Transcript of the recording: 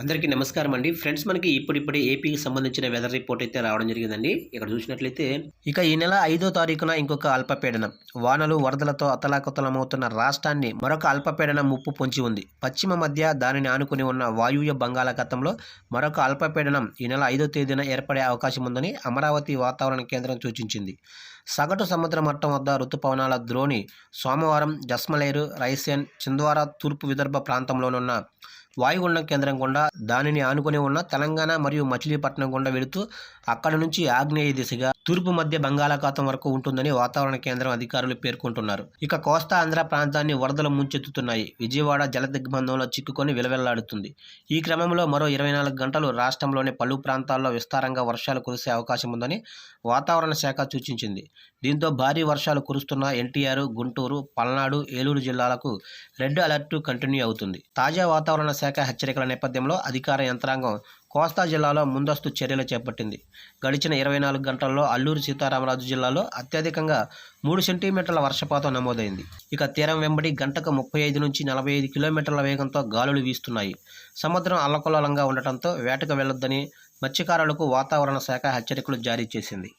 అందరికీ నమస్కారం అండి. ఫ్రెండ్స్ మనకి ఇప్పుడిప్పుడే ఏపీకి సంబంధించిన వెదర్ రిపోర్ట్ అయితే రావడం జరిగిందండి. ఇక్కడ చూసినట్లయితే ఇక ఈ నెల 5వ తారీఖున ఇంకొక అల్పపీడనం వానలు వరదలతో అతలాకుతలమవుతున్న రాష్ట్రాన్ని మరొక అల్పపీడనం ముప్పు పొంచి ఉంది. పశ్చిమ మధ్య దానిని ఆనుకుని ఉన్న వాయువ్య బంగాళాఖాతంలో మరొక అల్పపీడనం ఈ నెల 5వ తేదీన ఏర్పడే అవకాశం ఉందని అమరావతి వాతావరణ కేంద్రం సూచించింది. సగటు సముద్ర మట్టం వద్ద రుతుపవనాల ద్రోణి సోమవారం జస్మలేరు, రైసేన్, చింద్వారా తూర్పు విదర్భ ప్రాంతంలోనున్న వాయుగుండం కేంద్రం గుండా దానిని ఆనుకుని ఉన్న తెలంగాణ మరియు మచిలీపట్నం గుండా వెళుతూ అక్కడి నుంచి ఆగ్నేయ దిశగా తూర్పు మధ్య బంగాళాఖాతం వరకు ఉంటుందని వాతావరణ కేంద్రం అధికారులు పేర్కొంటున్నారు. ఇక కోస్తా ఆంధ్ర ప్రాంతాన్ని వరదలు ముంచెత్తుతున్నాయి. విజయవాడ జలదిగ్బంధంలో చిక్కుకొని విలవిల్లాడుతుంది. ఈ క్రమంలో మరో 24 గంటలు రాష్ట్రంలోని పలు ప్రాంతాల్లో విస్తారంగా వర్షాలు కురిసే అవకాశం ఉందని వాతావరణ శాఖ సూచించింది. దీంతో భారీ వర్షాలు కురుస్తున్న ఎన్టీఆర్, గుంటూరు, పల్నాడు, ఏలూరు జిల్లాలకు రెడ్ అలర్ట్ కంటిన్యూ అవుతుంది. తాజా వాతావరణ శాఖ హెచ్చరికల నేపథ్యంలో అధికార యంత్రాంగం కోస్తా జిల్లాలో ముందస్తు చర్యలు చేపట్టింది. గడిచిన 24 గంటల్లో అల్లూరు సీతారామరాజు జిల్లాలో అత్యధికంగా 3 సెంటీమీటర్ల వర్షపాతం నమోదైంది. ఇక తీరం వెంబడి గంటకు 35 నుంచి 45 కిలోమీటర్ల వేగంతో గాలులు వీస్తున్నాయి. సముద్రం అల్లకల్లోలంగా ఉండటంతో వేటకు వెళ్లొద్దని మత్స్యకారులకు వాతావరణ శాఖ హెచ్చరికలు జారీ చేసింది.